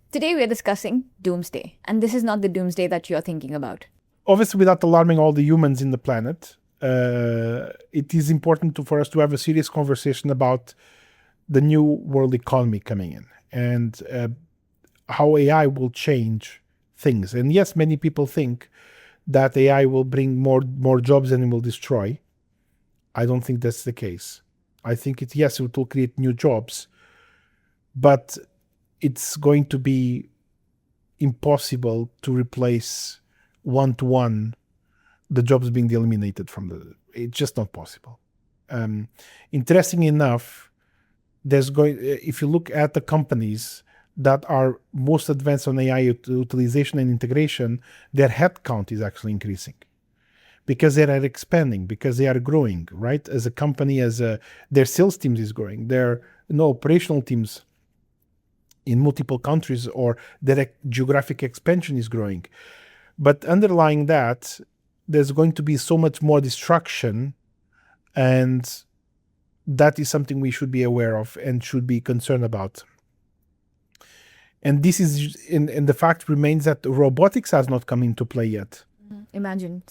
Today we are discussing doomsday, and this is not the doomsday that you're thinking about. Obviously, without alarming all the humans in the planet, it is important for us to have a serious conversation about the new world economy coming in and how AI will change things. And yes, many people think that AI will bring more jobs and it will destroy. I don't think that's the case. I think it will create new jobs, but it's going to be impossible to replace one-to-one the jobs being eliminated from it's just not possible. Interesting enough, if you look at the companies that are most advanced on AI utilization and integration, their headcount is actually increasing because they are expanding, because they are growing, right? As a company, their sales teams is growing, their operational teams in multiple countries or their geographic expansion is growing. But underlying that, there's going to be so much more destruction, and that is something we should be aware of and should be concerned about. And this is, and the fact remains that robotics has not come into play yet. Imagine.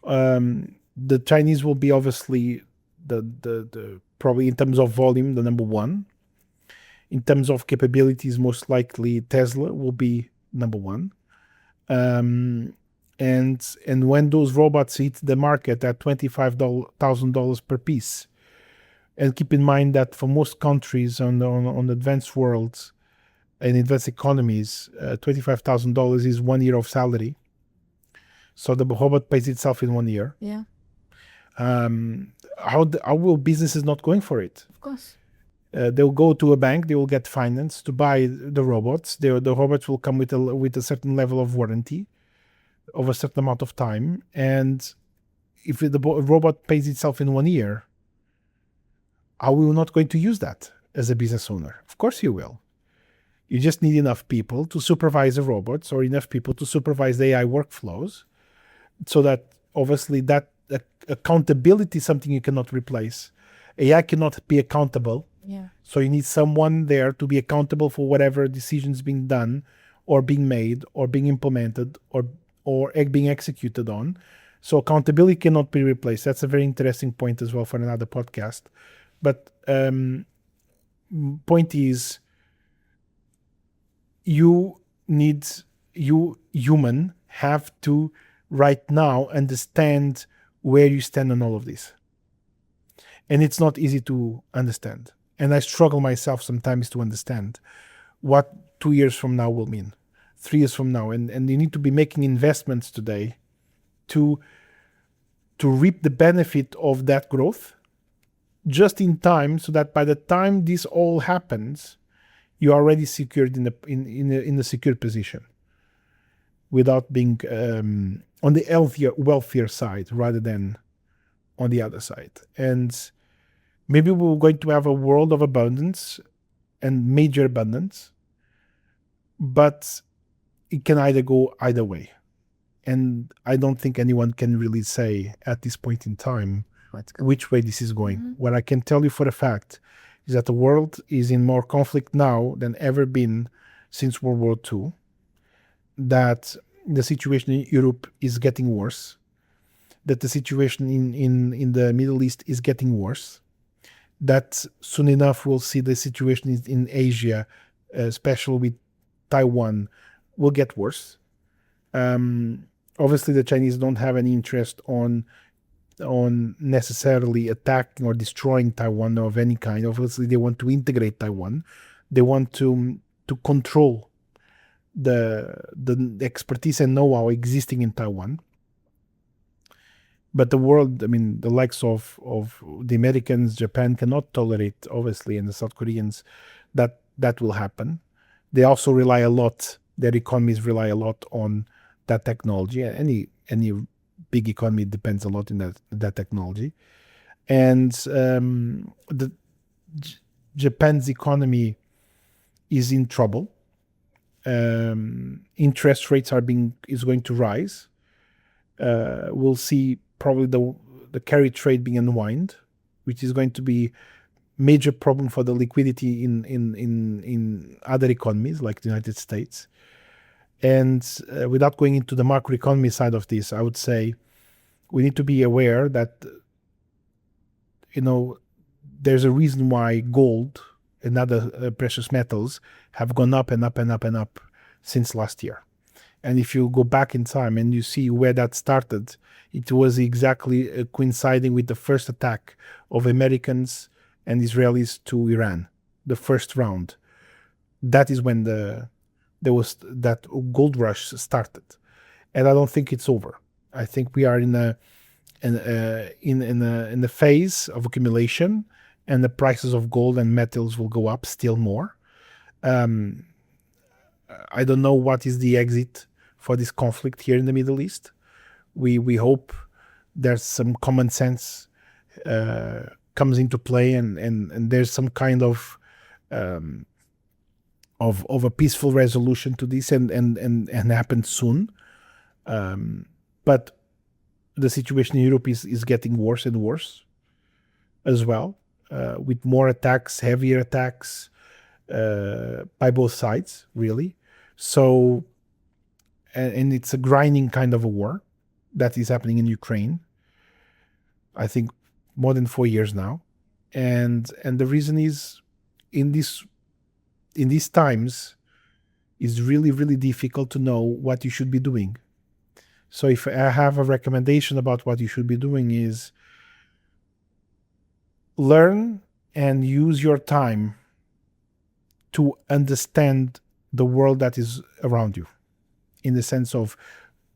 The Chinese will be obviously the probably in terms of volume the number one. In terms of capabilities, most likely Tesla will be number one. And when those robots hit the market at $25,000 per piece, and keep in mind that for most countries on the advanced world and advanced economies, $25,000 is 1 year of salary. So the robot pays itself in 1 year. Yeah. How will businesses not going for it? Of course. They'll go to a bank, they will get finance to buy the robots. The robots will come with a certain level of warranty of a certain amount of time. And if the robot pays itself in 1 year, are we not going to use that as a business owner? Of course you will. You just need enough people to supervise the robots or enough people to supervise the AI workflows so that obviously that accountability is something you cannot replace. AI cannot be accountable. Yeah. So you need someone there to be accountable for whatever decisions being done or being made or being implemented or being executed on. So accountability cannot be replaced. That's a very interesting point as well for another podcast. But point is, you human have to right now understand where you stand on all of this. And it's not easy to understand. And I struggle myself sometimes to understand what 2 years from now will mean, 3 years from now. And you need to be making investments today to reap the benefit of that growth just in time, so that by the time this all happens, you're already secured in a secure position without being on the wealthier side rather than on the other side. And maybe we're going to have a world of abundance and major abundance, but it can either go either way. And I don't think anyone can really say at this point in time which way this is going. Mm-hmm. What I can tell you for a fact is that the world is in more conflict now than ever been since World War II, that the situation in Europe is getting worse, that the situation in the Middle East is getting worse, that soon enough we'll see the situation in Asia, especially with Taiwan, will get worse. Obviously, the Chinese don't have any interest on necessarily attacking or destroying Taiwan of any kind. Obviously, they want to integrate Taiwan. They want to control the expertise and know-how existing in Taiwan. But the world, the likes of the Americans, Japan cannot tolerate, obviously, and the South Koreans, that will happen. They also rely a lot, their economies rely a lot on that technology. Any big economy depends a lot in that technology. And Japan's economy is in trouble. Interest rates is going to rise. We'll see probably the carry trade being unwind, which is going to be major problem for the liquidity in other economies like the United States. And without going into the macroeconomy side of this, I would say we need to be aware that, there's a reason why gold and other precious metals have gone up and up and up and up since last year. And if you go back in time and you see where that started, it was exactly coinciding with the first attack of Americans and Israelis to Iran, the first round. That is when there was that gold rush started, and I don't think it's over. I think we are in a phase of accumulation, and the prices of gold and metals will go up still more. I don't know what is the exit for this conflict here in the Middle East. We hope there's some common sense comes into play, and there's some kind of a peaceful resolution to this, and happen soon. But the situation in Europe is getting worse and worse as well, with more attacks, heavier attacks by both sides, really. So, and it's a grinding kind of a war that is happening in Ukraine. I think more than 4 years now, and the reason is in these times it's really, really difficult to know what you should be doing. So if I have a recommendation about what you should be doing is learn and use your time to understand the world that is around you, in the sense of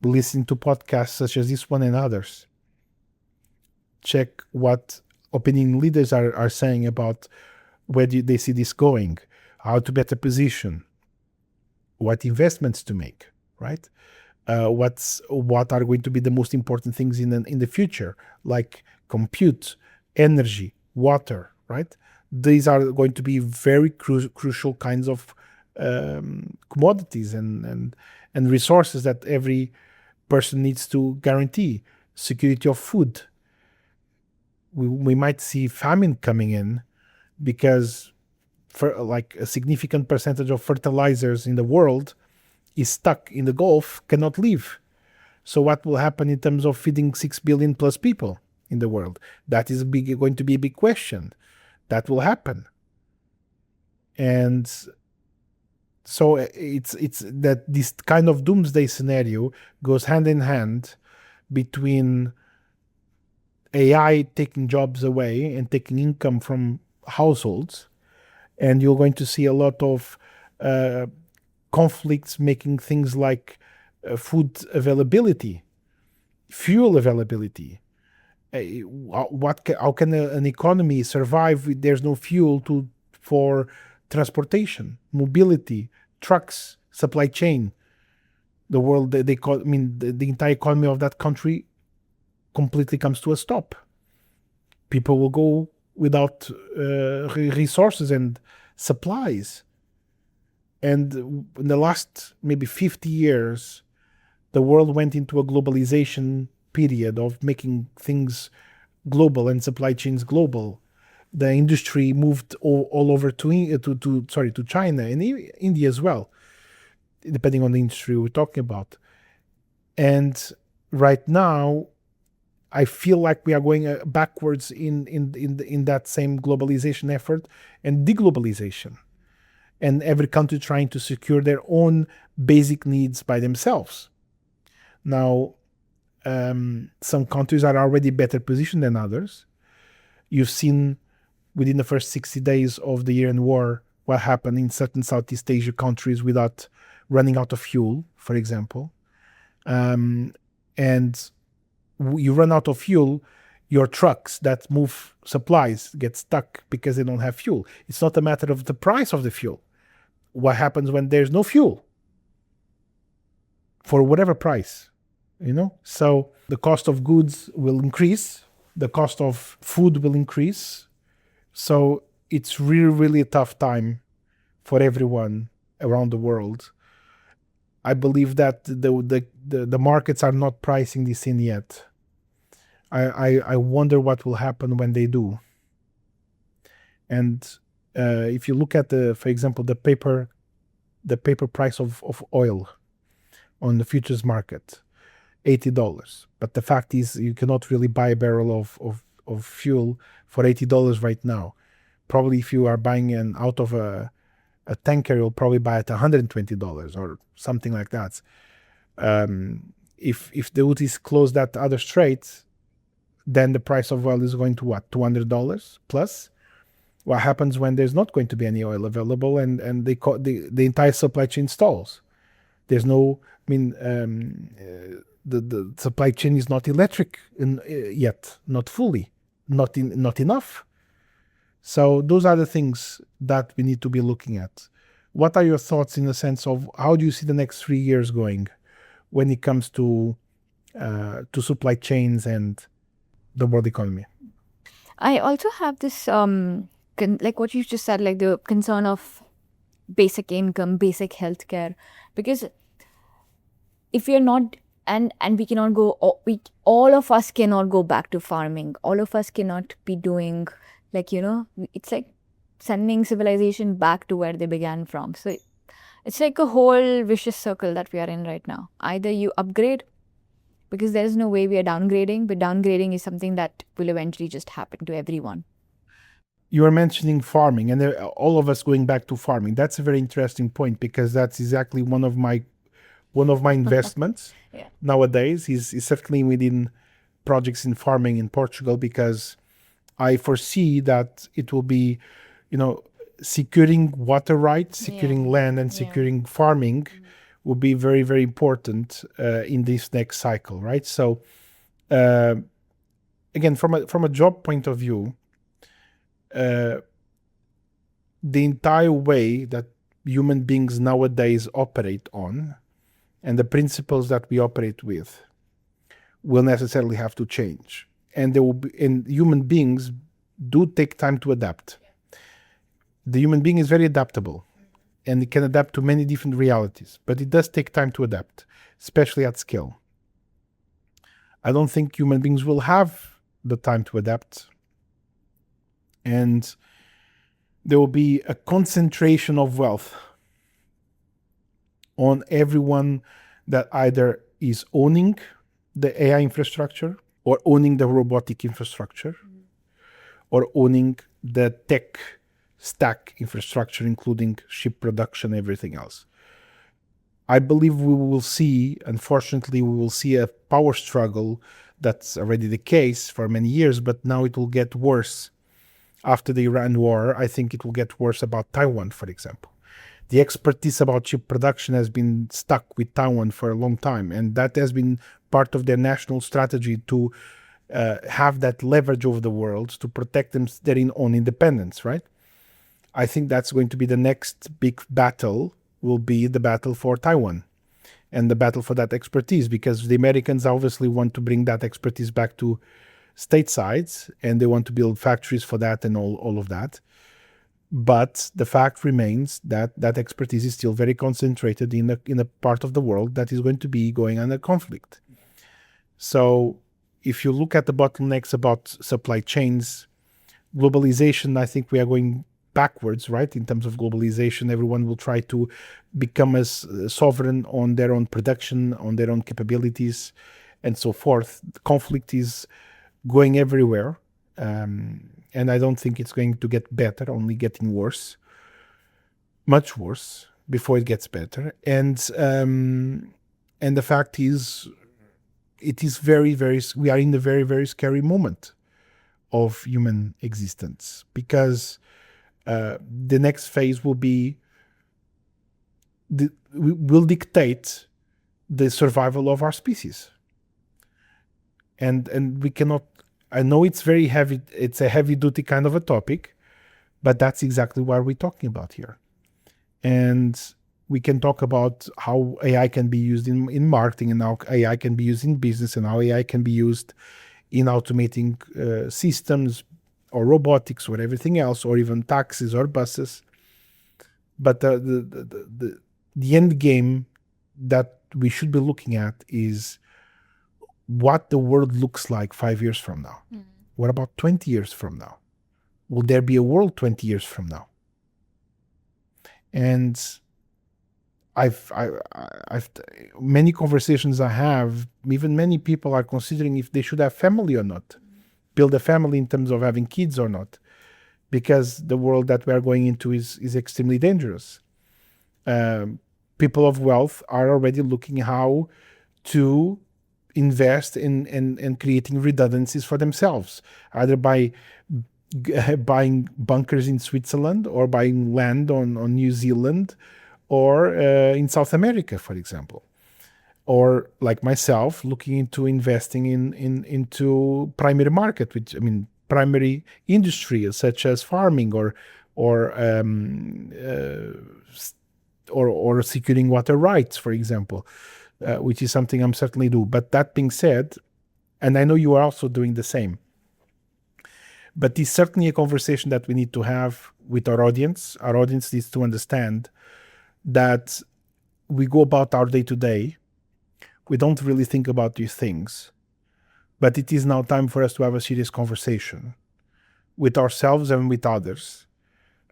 listening to podcasts such as this one and others. Check what opinion leaders are saying about where do they see this going, how to better position, what investments to make, right? What are going to be the most important things in the future, like compute, energy, water, right? These are going to be very crucial kinds of commodities and resources that every person needs to guarantee. Security of food. We might see famine coming in because for like a significant percentage of fertilizers in the world is stuck in the Gulf, cannot leave. So what will happen in terms of feeding 6 billion plus people in the world? That is going to be a big question. That will happen. And so it's that this kind of doomsday scenario goes hand in hand between AI taking jobs away and taking income from households, and you're going to see a lot of conflicts making things like food availability, fuel availability. How can an economy survive if there's no fuel for transportation, mobility, trucks, supply chain? The world, the entire economy of that country completely comes to a stop. People will go without resources and supplies. And in the last maybe 50 years, the world went into a globalization period of making things global and supply chains global. The industry moved all over to China and India as well, depending on the industry we're talking about. And right now, I feel like we are going backwards in that same globalization effort and deglobalization, and every country trying to secure their own basic needs by themselves. Now, some countries are already better positioned than others. You've seen within the first 60 days of the Iran war what happened in certain Southeast Asia countries without running out of fuel, for example. And you run out of fuel, your trucks that move supplies get stuck because they don't have fuel. It's not a matter of the price of the fuel. What happens when there's no fuel? For whatever price, So the cost of goods will increase, the cost of food will increase. So it's really, really a tough time for everyone around the world. I believe that the markets are not pricing this in yet. I wonder what will happen when they do. And if you look at for example, the paper price of oil on the futures market, $80. But the fact is, you cannot really buy a barrel of fuel for $80 right now. Probably if you are buying out of a tanker, you'll probably buy it $120 or something like that. If the Houthis close that other strait, then the price of oil is going to what, $200 plus? What happens when there's not going to be any oil available and the entire supply chain stalls? There's no, the supply chain is not electric yet, not fully, not enough. So those are the things that we need to be looking at. What are your thoughts in the sense of how do you see the next 3 years going when it comes to supply chains and the world economy? I also have this, like what you just said, like the concern of basic income, basic healthcare, because if we are not, and we cannot go, all of us cannot go back to farming. All of us cannot be doing, like, it's like sending civilization back to where they began from. So it's like a whole vicious circle that we are in right now. Either you upgrade, because there is no way we are downgrading, but downgrading is something that will eventually just happen to everyone. You are mentioning farming, and all of us going back to farming. That's a very interesting point, because that's exactly one of my investments nowadays is certainly within projects in farming in Portugal, because I foresee that it will be, securing water rights, securing land, and securing farming will be very, very important in this next cycle, right? So, again, from a job point of view, the entire way that human beings nowadays operate on, and the principles that we operate with, will necessarily have to change. And human beings do take time to adapt. The human being is very adaptable, and it can adapt to many different realities, but it does take time to adapt, especially at scale. I don't think human beings will have the time to adapt, and there will be a concentration of wealth on everyone that either is owning the AI infrastructure, or owning the robotic infrastructure, or owning the tech stack infrastructure, including ship production, everything else. I believe unfortunately, we will see a power struggle. That's already the case for many years, but now it will get worse after the Iran war. I think it will get worse about Taiwan, for example. The expertise about chip production has been stuck with Taiwan for a long time, and that has been part of their national strategy to have that leverage over the world to protect their own independence, right? I think that's going to be the next big battle, will be the battle for Taiwan and the battle for that expertise, because the Americans obviously want to bring that expertise back to statesides, and they want to build factories for that and all of that. But the fact remains that that expertise is still very concentrated in a part of the world that is going to be going under conflict. So if you look at the bottlenecks about supply chains, globalization, I think we are going backwards, right? In terms of globalization, everyone will try to become as sovereign on their own production, on their own capabilities, and so forth. The conflict is going everywhere. And I don't think it's going to get better, only getting worse, much worse, before it gets better. And the fact is, it is very, very, we are in a very, very scary moment of human existence, because the next phase will be, will dictate the survival of our species. And we cannot, I know it's very heavy, it's a heavy duty kind of a topic, but that's exactly what we're talking about here. And we can talk about how AI can be used in marketing, and how AI can be used in business, and how AI can be used in automating systems or robotics or everything else, or even taxis or buses. But the end game that we should be looking at is what the world looks like 5 years from now. What about 20 years from now? will there be a world 20 years from now? And I've many conversations I have, even many people are considering if they should have family or not, build a family in terms of having kids or not, because the world that we are going into is extremely dangerous. People of wealth are already looking how to invest in creating redundancies for themselves, either by buying bunkers in Switzerland or buying land on New Zealand or in South America, for example. Or like myself, looking into investing into primary market, which I mean primary industry such as farming or securing water rights, for example, which is something I'm certainly do. But that being said, and I know you are also doing the same, but it's certainly a conversation that we need to have with our audience. Our audience needs to understand that we go about our day to day. We don't really think about these things, but it is now time for us to have a serious conversation with ourselves and with others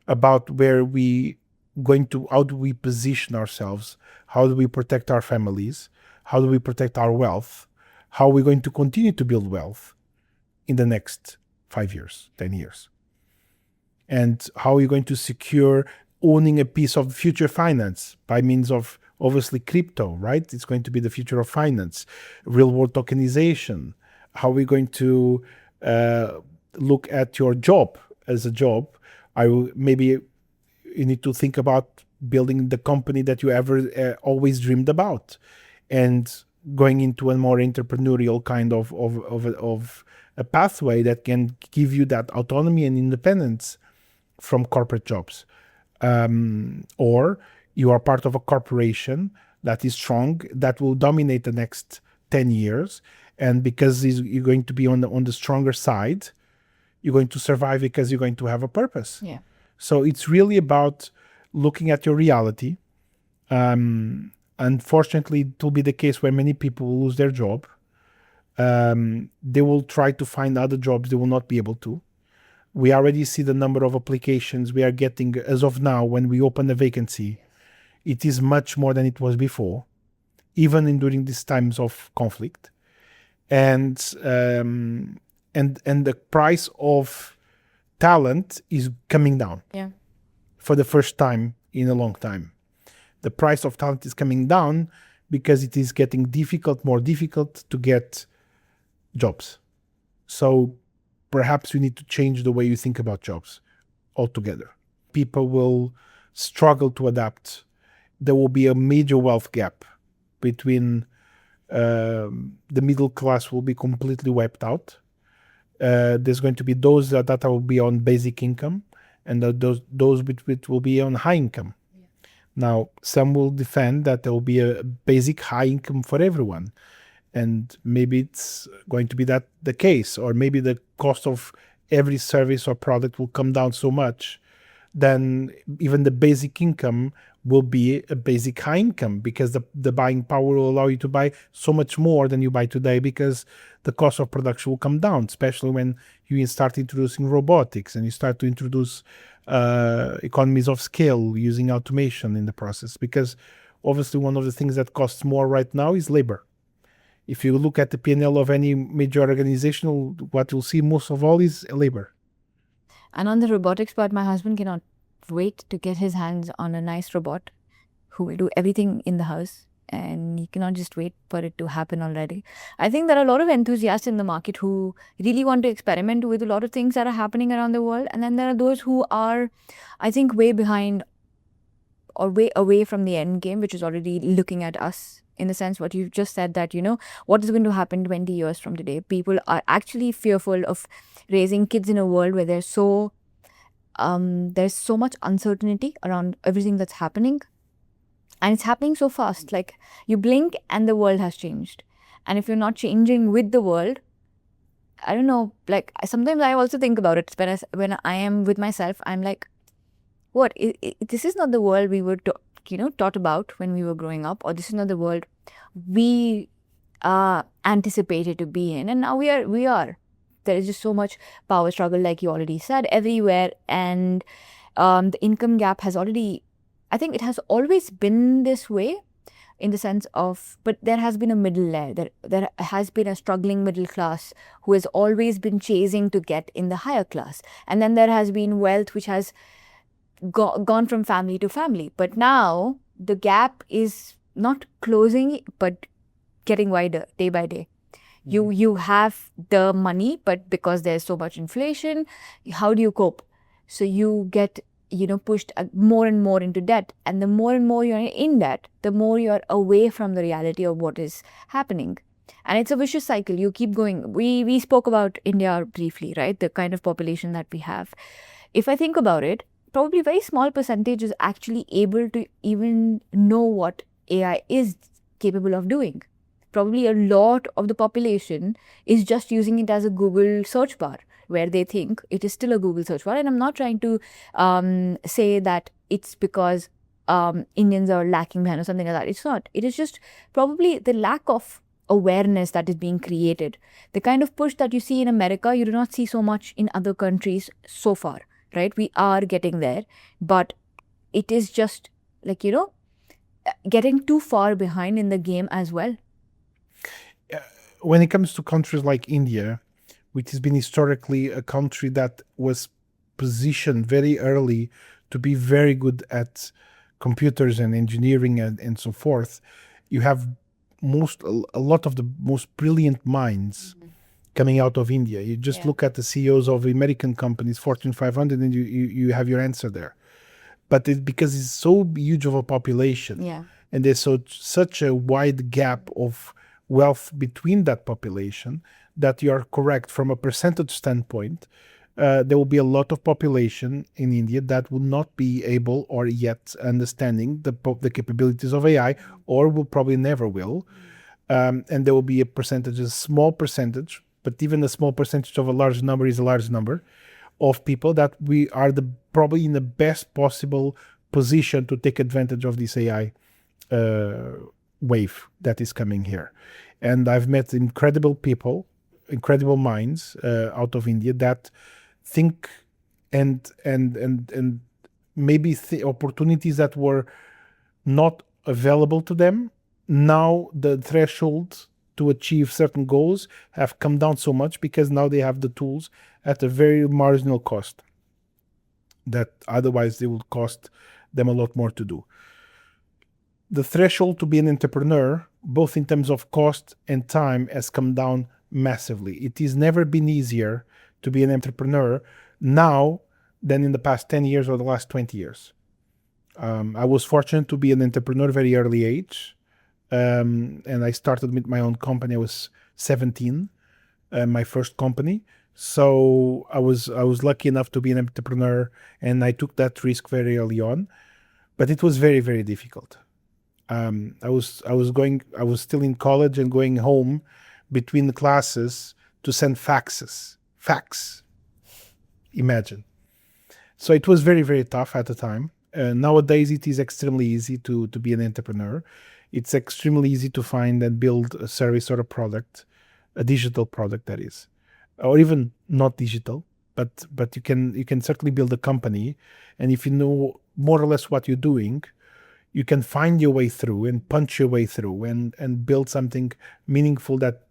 about where we going to, how do we position ourselves? How do we protect our families? How do we protect our wealth? How are we going to continue to build wealth in the next 5 years, 10 years? And how are you going to secure owning a piece of future finance by means of obviously crypto, right? It's going to be the future of finance, real world tokenization. How are we going to look at your job as a job? Maybe you need to think about building the company that you ever always dreamed about, and going into a more entrepreneurial kind of a pathway that can give you that autonomy and independence from corporate jobs. Or you are part of a corporation that is strong, that will dominate the next 10 years. And because you're going to be on the stronger side, you're going to survive because you're going to have a purpose. Yeah. So it's really about looking at your reality. Unfortunately, it will be the case where many people will lose their job. They will try to find other jobs. They will not be able to. We already see the number of applications we are getting as of now. When we open a vacancy, it is much more than it was before, even during these times of conflict. And the price of talent is coming down. Yeah. For the first time in a long time. The price of talent is coming down because it is getting more difficult to get jobs. So perhaps you need to change the way you think about jobs altogether. People will struggle to adapt. There will be a major wealth gap between the middle class will be completely wiped out. There's going to be those that will be on basic income, and those which will be on high income. Yeah. Now, some will defend that there will be a basic high income for everyone. And maybe it's going to be that the case, or maybe the cost of every service or product will come down so much, then even the basic income will be a basic high income, because the buying power will allow you to buy so much more than you buy today, because the cost of production will come down, especially when you start introducing robotics and you start to introduce economies of scale using automation in the process. Because obviously one of the things that costs more right now is labor. If you look at the P&L of any major organization, what you'll see most of all is labor. And on the robotics part, my husband cannot wait to get his hands on a nice robot who will do everything in the house, and he cannot just wait for it to happen already. I think there are a lot of enthusiasts in the market who really want to experiment with a lot of things that are happening around the world, and then there are those who are, I think, way behind or way away from the end game, which is already looking at us. In the sense, what you've just said, that, what is going to happen 20 years from today? People are actually fearful of raising kids in a world where there's so much uncertainty around everything that's happening. And it's happening so fast. Like, you blink and the world has changed. And if you're not changing with the world, I don't know, like, sometimes I also think about it. When I am with myself, I'm like, what? This is not the world we were taught about when we were growing up, or this is not the world we anticipated to be in, and now we are. there is just so much power struggle, like you already said, everywhere. And the income gap has already, I think it has always been this way, in the sense of, but there has been a middle layer. There has been a struggling middle class who has always been chasing to get in the higher class. And then there has been wealth which has gone from family to family. But now the gap is not closing, but getting wider day by day. You have the money, but because there's so much inflation, how do you cope? So you get pushed more and more into debt, and the more and more you're in debt, the more you're away from the reality of what is happening. And it's a vicious cycle. You keep going. We spoke about India briefly, right? The kind of population that we have. If I think about it, probably a very small percentage is actually able to even know what AI is capable of doing. Probably a lot of the population is just using it as a Google search bar, where they think it is still a Google search bar. And I'm not trying to say that it's because Indians are lacking behind or something like that. It's not. It is just probably the lack of awareness that is being created. The kind of push that you see in America, you do not see so much in other countries so far, right? We are getting there, but it is just like, getting too far behind in the game as well. When it comes to countries like India, which has been historically a country that was positioned very early to be very good at computers and engineering and so forth, you have a lot of the most brilliant minds coming out of India. You just look at the CEOs of American companies, Fortune 500, and you have your answer there. But because it's so huge of a population, and there's such a wide gap of wealth between that population, that you are correct from a percentage standpoint. There will be a lot of population in India that will not be able or yet understanding the capabilities of AI, or will probably never will. And there will be a small percentage, but even a small percentage of a large number is a large number of people that we are probably in the best possible position to take advantage of this AI wave that is coming here. And I've met incredible people, incredible minds out of India that think and maybe opportunities that were not available to them. Now the threshold to achieve certain goals have come down so much because now they have the tools at a very marginal cost that otherwise they would cost them a lot more to do. The threshold to be an entrepreneur, both in terms of cost and time, has come down massively. It has never been easier to be an entrepreneur now than in the past 10 years or the last 20 years. I was fortunate to be an entrepreneur at a very early age. And I started with my own company. I was 17, my first company. So I was lucky enough to be an entrepreneur, and I took that risk very early on. But it was very, very difficult. I was still in college and going home between the classes to send faxes. Fax. Imagine. So it was very, very tough at the time. Nowadays, it is extremely easy to be an entrepreneur. It's extremely easy to find and build a service or a product, a digital product that is, or even not digital, but you can certainly build a company, and if you know more or less what you're doing, you can find your way through and punch your way through and build something meaningful that,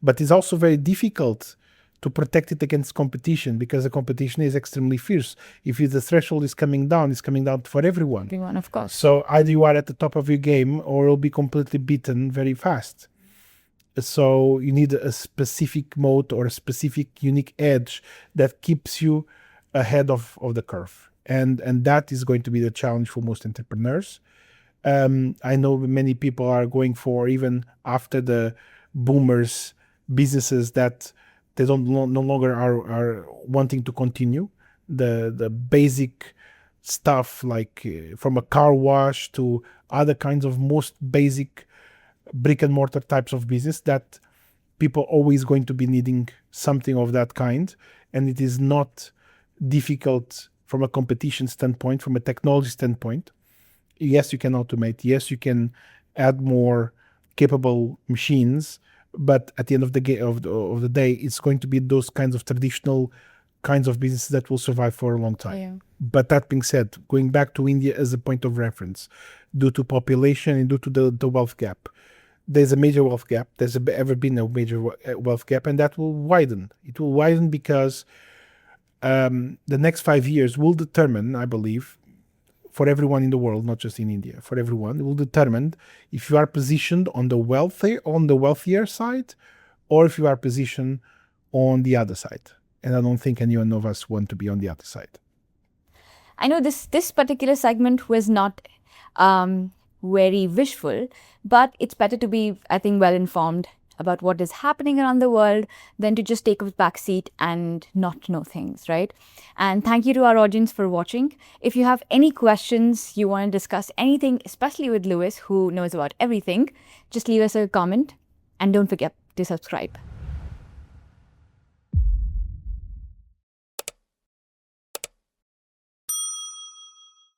but it's also very difficult to protect it against competition, because the competition is extremely fierce. If the threshold is coming down, it's coming down for everyone. Everyone, of course. So either you are at the top of your game or you'll be completely beaten very fast. So you need a specific moat or a specific unique edge that keeps you ahead of the curve. And that is going to be the challenge for most entrepreneurs. I know many people are going for, even after the boomers, businesses that they no longer are wanting to continue. The basic stuff, like from a car wash to other kinds of most basic brick and mortar types of business, that people always going to be needing something of that kind. And it is not difficult from a competition standpoint, from a technology standpoint. Yes, you can automate. Yes, you can add more capable machines. But at the end of the day, it's going to be those kinds of traditional kinds of businesses that will survive for a long time. Yeah. But that being said, going back to India as a point of reference, due to population and due to the wealth gap, there's a major wealth gap. There's ever been a major wealth gap, and that will widen. It will widen because the next 5 years will determine, I believe, for everyone in the world, not just in India, for everyone, it will determine if you are positioned on the wealthier side, or if you are positioned on the other side. And I don't think anyone of us want to be on the other side. I know this particular segment was not very wishful, but it's better to be, I think, well informed about what is happening around the world than to just take a back seat and not know things, right? And thank you to our audience for watching. If you have any questions, you want to discuss anything, especially with Lewis, who knows about everything, just leave us a comment and don't forget to subscribe.